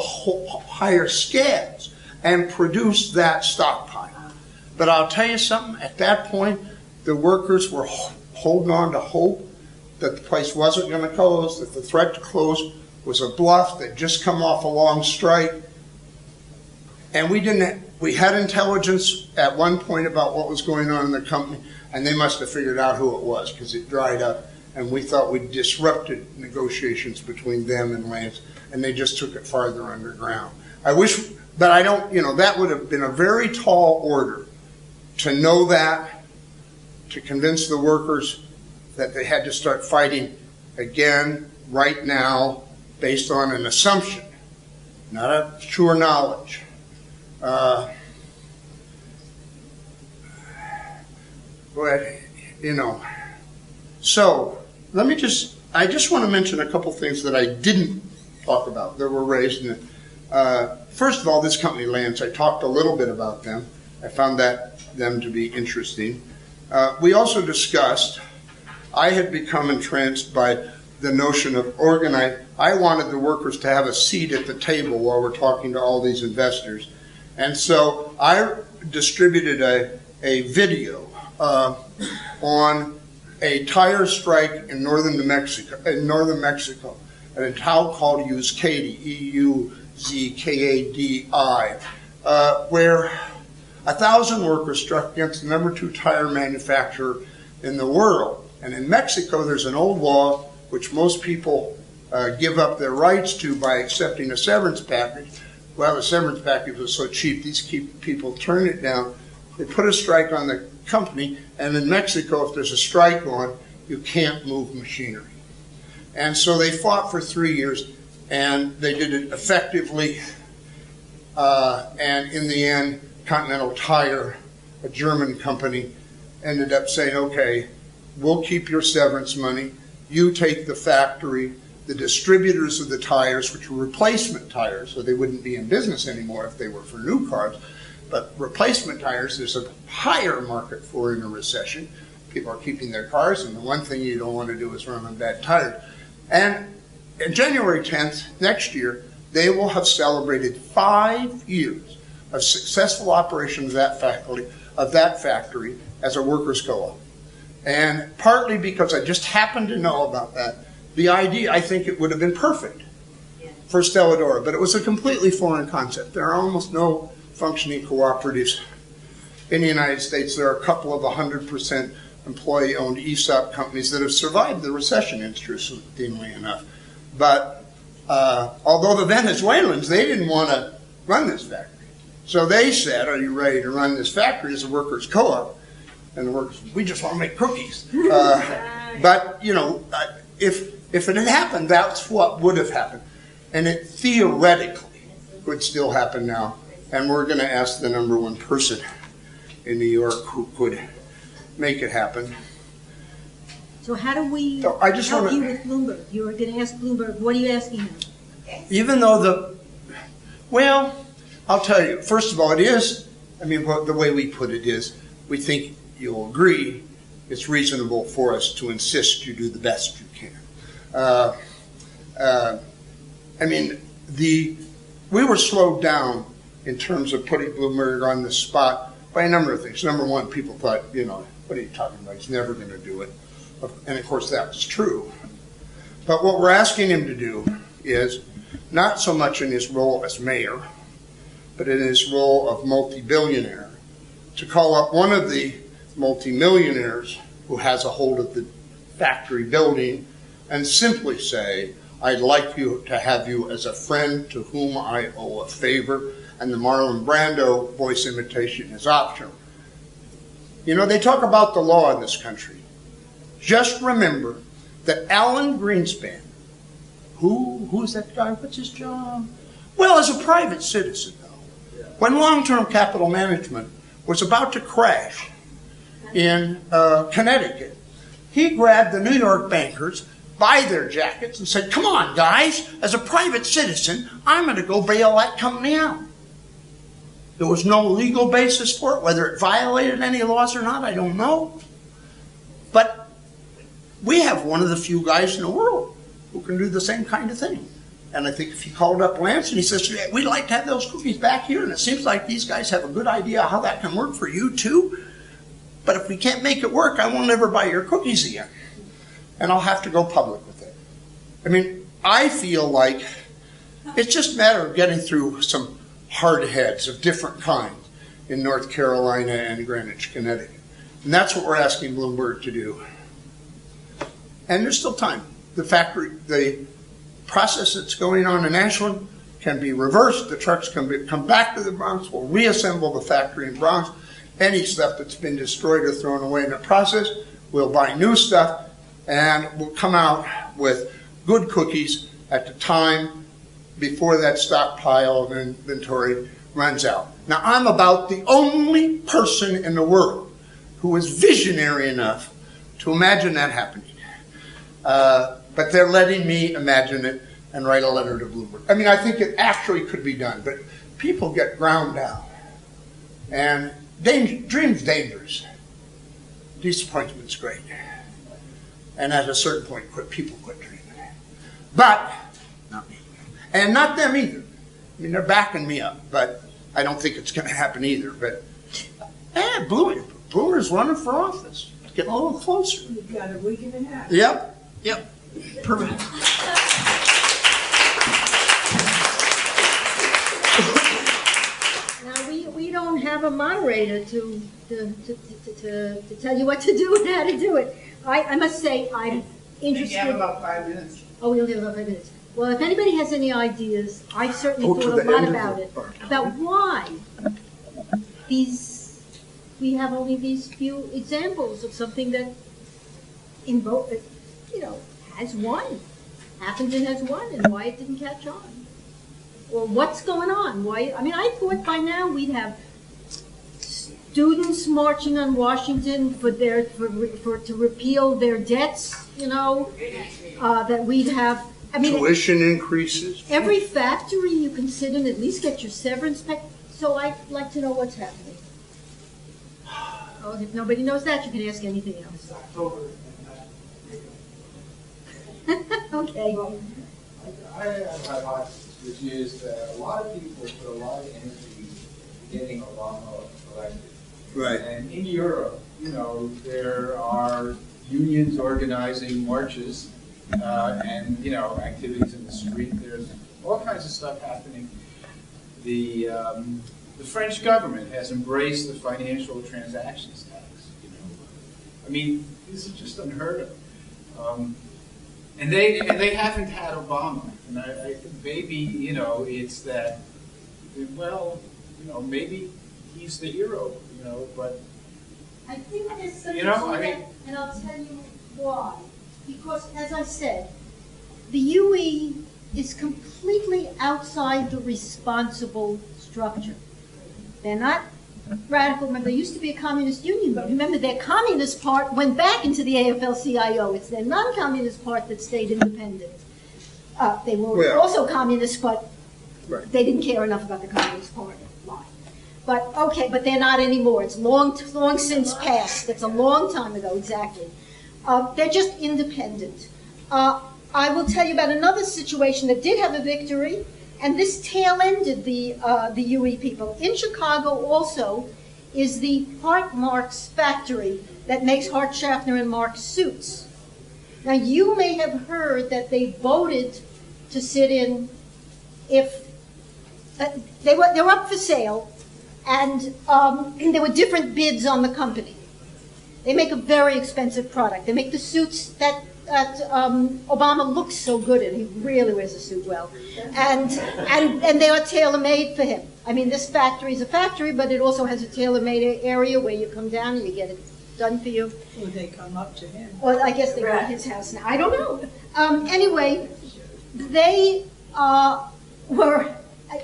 hire scabs and produce that stockpile. But I'll tell you something, at that point, the workers were holding on to hope that the place wasn't going to close, that the threat to close was a bluff, they'd just come off a long strike. And we had intelligence at one point about what was going on in the company, and they must have figured out who it was because it dried up, and we thought we disrupted negotiations between them and Lance, and they just took it farther underground. I wish, but I don't, that would have been a very tall order to know that, to convince the workers that they had to start fighting again right now based on an assumption, not a sure knowledge. So I just want to mention a couple things that I didn't talk about that were raised in it. First of all, this company, Lance, I talked a little bit about them. I found them to be interesting. We also discussed, I had become entranced by the notion of organizing. I wanted the workers to have a seat at the table while we're talking to all these investors. And so I distributed a video on a tire strike in northern Mexico, at a town called Euskadi, E-U-Z-K-A-D-I, where 1,000 workers struck against the number 2 tire manufacturer in the world. And in Mexico, there's an old law which most people give up their rights to by accepting a severance package. Well, the severance package was so cheap, these people turned it down. They put a strike on the company, and in Mexico, if there's a strike on, you can't move machinery. And so they fought for 3 years, and they did it effectively. And in the end, Continental Tire, a German company, ended up saying, okay, we'll keep your severance money. You take the factory. The distributors of the tires, which were replacement tires, so they wouldn't be in business anymore if they were for new cars, but replacement tires, there's a higher market for in a recession. People are keeping their cars, and the one thing you don't want to do is run on bad tires. And on January 10th next year, they will have celebrated 5 years of successful operations of that factory as a workers' co-op. And partly because I just happened to know about that, the idea, I think it would have been perfect for Stelladora, but it was a completely foreign concept. There are almost no functioning cooperatives in the United States. There are a couple of 100% employee-owned ESOP companies that have survived the recession, interestingly enough. But although the Venezuelans, they didn't want to run this factory. So they said, are you ready to run this factory as a workers' co-op? And the workers, we just want to make cookies. But, if it had happened, that's what would have happened. And it theoretically could still happen now. And we're going to ask the number 1 person in New York who could make it happen. So how do we help you with Bloomberg? You were going to ask Bloomberg, what are you asking him? Even though I'll tell you, first of all, it is, the way we put it is, we think you'll agree it's reasonable for us to insist you do the best you can. We were slowed down in terms of putting Bloomberg on the spot by a number of things. Number one, people thought, what are you talking about? He's never going to do it. And of course that was true. But what we're asking him to do is, not so much in his role as mayor, but in his role of multi-billionaire, to call up one of the multi-millionaires who has a hold of the factory building and simply say, I'd like to have you as a friend to whom I owe a favor, and the Marlon Brando voice imitation is optional. They talk about the law in this country. Just remember that Alan Greenspan, who's that guy? What's his job? Well, as a private citizen, though, when long-term capital management was about to crash in Connecticut, he grabbed the New York bankers by their jackets and said, "Come on, guys, as a private citizen, I'm going to go bail that company out." There was no legal basis for it. Whether it violated any laws or not, I don't know. But we have one of the few guys in the world who can do the same kind of thing. And I think if you called up Lance and he says, "We'd like to have those cookies back here, and it seems like these guys have a good idea how that can work for you too. But if we can't make it work, I won't ever buy your cookies again. And I'll have to go public with it." I mean, I feel like it's just a matter of getting through some hard heads of different kinds in North Carolina and Greenwich, Connecticut. And that's what we're asking Bloomberg to do. And there's still time. The process that's going on in Ashland can be reversed. The trucks can come back to the Bronx. We'll reassemble the factory in Bronx. Any stuff that's been destroyed or thrown away in the process, we'll buy new stuff, and we'll come out with good cookies at the time before that stockpile of inventory runs out. Now, I'm about the only person in the world who is visionary enough to imagine that happening. But they're letting me imagine it and write a letter to Bloomberg. I mean, I think it actually could be done, but people get ground out. And dream's dangerous. Disappointment's great. And at a certain point, people quit dreaming. But, not me. And not them either. I mean, they're backing me up, but I don't think it's going to happen either. But, Boomer's running for office. It's getting a little closer. You've got a week and a half. Yep. Perfect. Now, we don't have a moderator to tell you what to do and how to do it. I must say, I'm interested. You have about 5 minutes. Oh, we only have about 5 minutes. Well, if anybody has any ideas, I've certainly thought a lot about it, about why we have only these few examples of something that has won, happened and has won, and why it didn't catch on. Or what's going on? Why? I mean, I thought by now we'd have students marching on Washington to repeal their debts, that we'd have, tuition increases. Every factory you can sit in, at least get your severance pay. So I'd like to know what's happening. Oh, if nobody knows that, you can ask anything else. Okay. Well, I have my hypothesis, which is that a lot of people put a lot of energy getting Obama elected. Right. And in Europe, there are unions organizing marches and, activities in the street. There's all kinds of stuff happening. The French government has embraced the financial transactions tax. I mean, this is just unheard of. And they haven't had Obama. And I think maybe, it's that, maybe he's the hero, but... I think there's something to that, and I'll tell you why. Because, as I said, the UE is completely outside the responsible structure. They're not radical. Remember, there used to be a communist union, but remember, their communist part went back into the AFL-CIO. It's their non-communist part that stayed independent. They were also communists, but they didn't care enough about the communist part. But they're not anymore. It's long since passed. That's a long time ago, exactly. They're just independent. I will tell you about another situation that did have a victory, and this tail-ended the UE people. In Chicago also is the Hart Marks factory that makes Hart, Schaffner, and Marks suits. Now, you may have heard that they voted to sit in if they were up for sale, and there were different bids on the company. They make a very expensive product. They make the suits that Obama looks so good in. He really wears a suit well. And they are tailor-made for him. I mean, this factory is a factory, but it also has a tailor-made area where you come down and you get it done for you. Would they come up to him? Well, I guess they go to his house now. I don't know. Anyway, they were,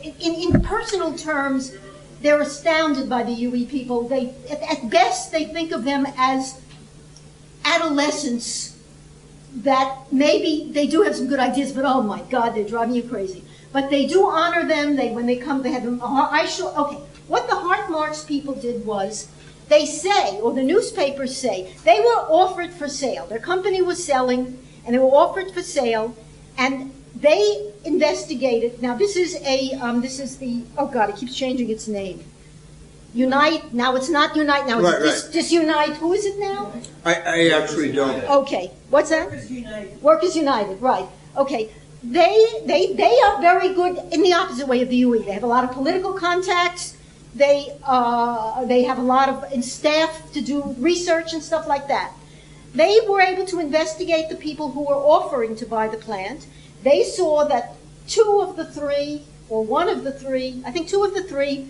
in personal terms, they're astounded by the UE people. They, at best, they think of them as adolescents that maybe they do have some good ideas, but oh my God, they're driving you crazy. But they do honor them. When they come, they have them. Okay, what the Heart Marks people did was, they say, or the newspapers say, they were offered for sale. Their company was selling, and they were offered for sale, and they investigated. Now this is the, oh God, it keeps changing its name. Unite, now it's not Unite, now it's Disunite. Who is it now? I actually don't. Okay, what's that? Workers United. Workers United, right. Okay, they are very good in the opposite way of the UE. They have a lot of political contacts. They have a lot of staff to do research and stuff like that. They were able to investigate the people who were offering to buy the plant. They saw that two of the three, I think two of the three,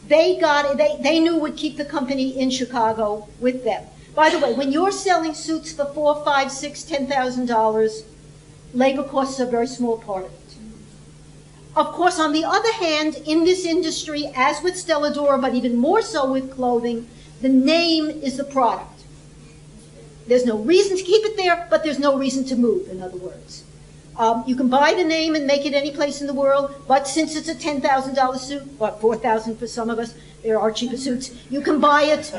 they knew would keep the company in Chicago with them. By the way, when you're selling suits for $4,000, $5,000, $6,000, $10,000, labor costs are a very small part of it. Of course, on the other hand, in this industry, as with Stella Dora, but even more so with clothing, the name is the product. There's no reason to keep it there, but there's no reason to move, in other words. You can buy the name and make it any place in the world, but since it's a $10,000 suit, or $4,000 for some of us, there are cheaper suits, you can buy it,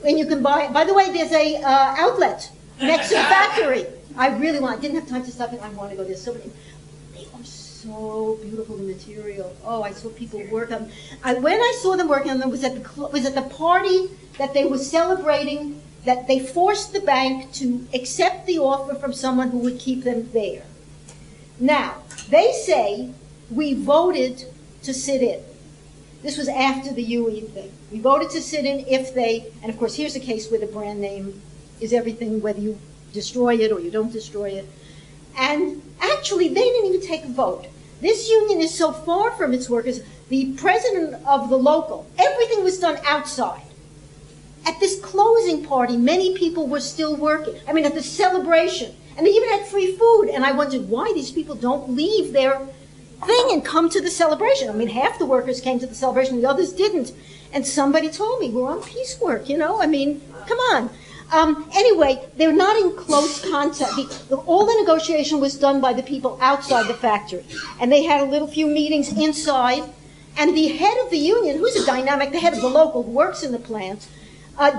and you can buy it. By the way, there's a outlet next to the factory. I didn't have time to stop it, I want to go there. So many, they are so beautiful, the material. Oh, I saw people work on them. When I saw them working on them was at the party that they were celebrating, that they forced the bank to accept the offer from someone who would keep them there. Now, they say we voted to sit in. This was after the UE thing. We voted to sit in if they, and of course here's a case where the brand name is everything, whether you destroy it or you don't destroy it. And actually, they didn't even take a vote. This union is so far from its workers. The president of the local, everything was done outside. At this closing party, many people were still working. I mean, at the celebration. And they even had free food. And I wondered why these people don't leave their thing and come to the celebration. I mean, half the workers came to the celebration, the others didn't. And somebody told me, we're on piecework, you know? I mean, come on. Anyway, they're not in close contact. All the negotiation was done by the people outside the factory. And they had a little few meetings inside. And the head of the union, who's a dynamic, the head of the local who works in the plant,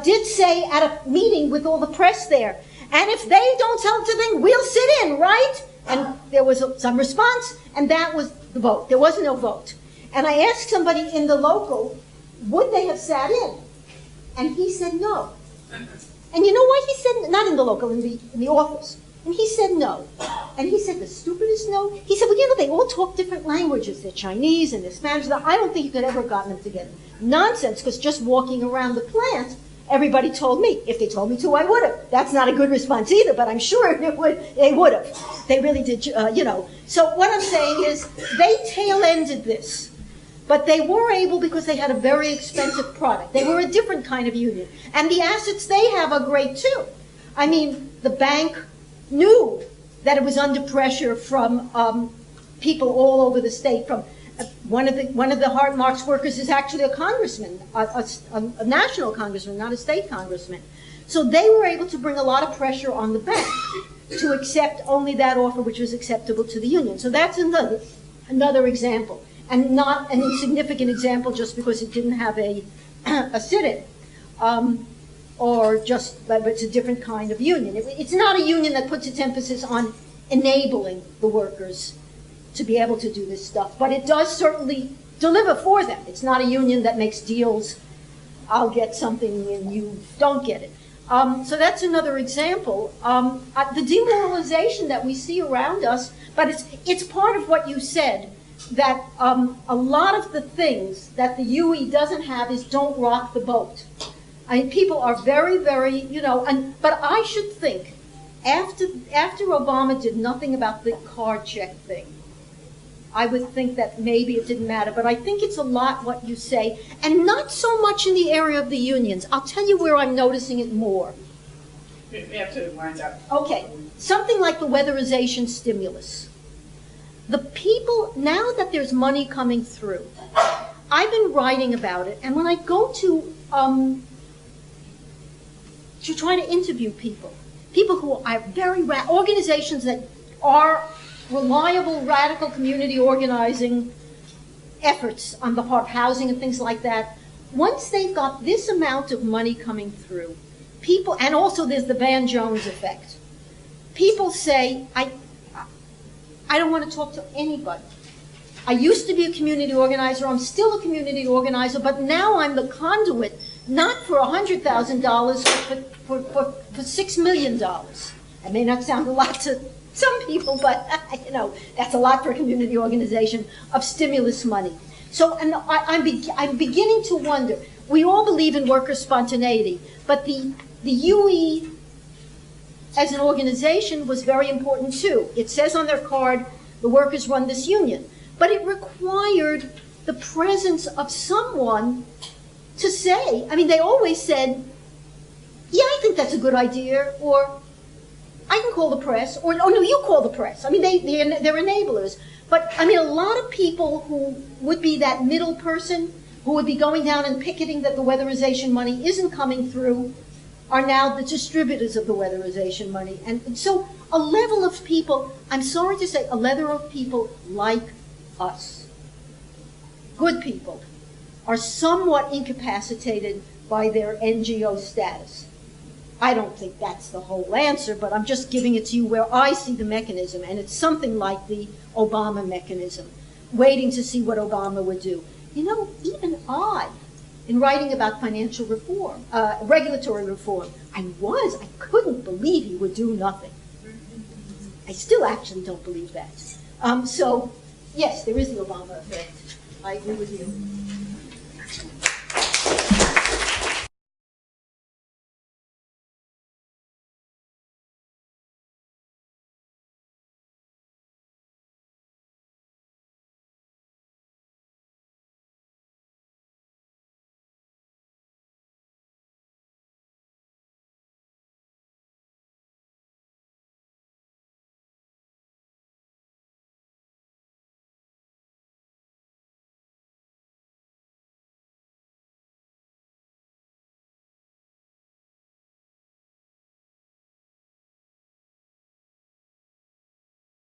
did say at a meeting with all the press there, and if they don't tell us anything, we'll sit in, right? And there was some response, and that was the vote. There was no vote. And I asked somebody in the local, would they have sat in? And he said no. And you know what he said? Not in the local, in the office. And he said no. And he said the stupidest no. He said, well, you know, they all talk different languages. They're Chinese and they're Spanish. I don't think you could ever have gotten them together. Nonsense, because just walking around the plant, everybody told me. If they told me to, I would have. That's not a good response either, but I'm sure they would have. They really did, you know. So what I'm saying is they tail-ended this. But they were able because they had a very expensive product. They were a different kind of union. And the assets they have are great, too. I mean, the bank knew that it was under pressure from people all over the state. From one of the Heart Marks workers is actually a congressman, a national congressman, not a state congressman. So they were able to bring a lot of pressure on the bank to accept only that offer which was acceptable to the union. So that's another example, and not an insignificant example just because it didn't have a sit-in. Or just, but it's a different kind of union. It's not a union that puts its emphasis on enabling the workers to be able to do this stuff, but it does certainly deliver for them. It's not a union that makes deals, I'll get something and you don't get it. So that's another example. The demoralization that we see around us, but it's part of what you said, that a lot of the things that the UE doesn't have is don't rock the boat. I mean, people are very, very, you know, but I should think, after Obama did nothing about the card check thing, I would think that maybe it didn't matter, but I think it's a lot what you say, and not so much in the area of the unions. I'll tell you where I'm noticing it more. We have to wind up. Okay, something like the weatherization stimulus. The people, now that there's money coming through, I've been writing about it, and when I go to try to interview people who are very organizations that are reliable, radical community organizing efforts on the part of housing and things like that, once they've got this amount of money coming through, people, and also there's the Van Jones effect, people say, I don't want to talk to anybody. I used to be a community organizer, I'm still a community organizer, but now I'm the conduit, not for $100,000, but for $6 million. That may not sound a lot to some people, but that's a lot for a community organization of stimulus money. So, and I'm beginning to wonder. We all believe in worker spontaneity, but the UE as an organization was very important too. It says on their card, the workers run this union, but it required the presence of someone to say. I mean, they always said, "Yeah, I think that's a good idea," or "I can call the press," or "Oh no, you call the press." I mean, they're enablers. But, I mean, a lot of people who would be that middle person, who would be going down and picketing that the weatherization money isn't coming through, are now the distributors of the weatherization money. And so a level of people, I'm sorry to say, a level of people like us, good people, are somewhat incapacitated by their NGO status. I don't think that's the whole answer, but I'm just giving it to you where I see the mechanism, and it's something like the Obama mechanism, waiting to see what Obama would do. Even I, in writing about financial reform, regulatory reform, I couldn't believe he would do nothing. I still actually don't believe that. So, yes, there is the Obama effect. I agree with you.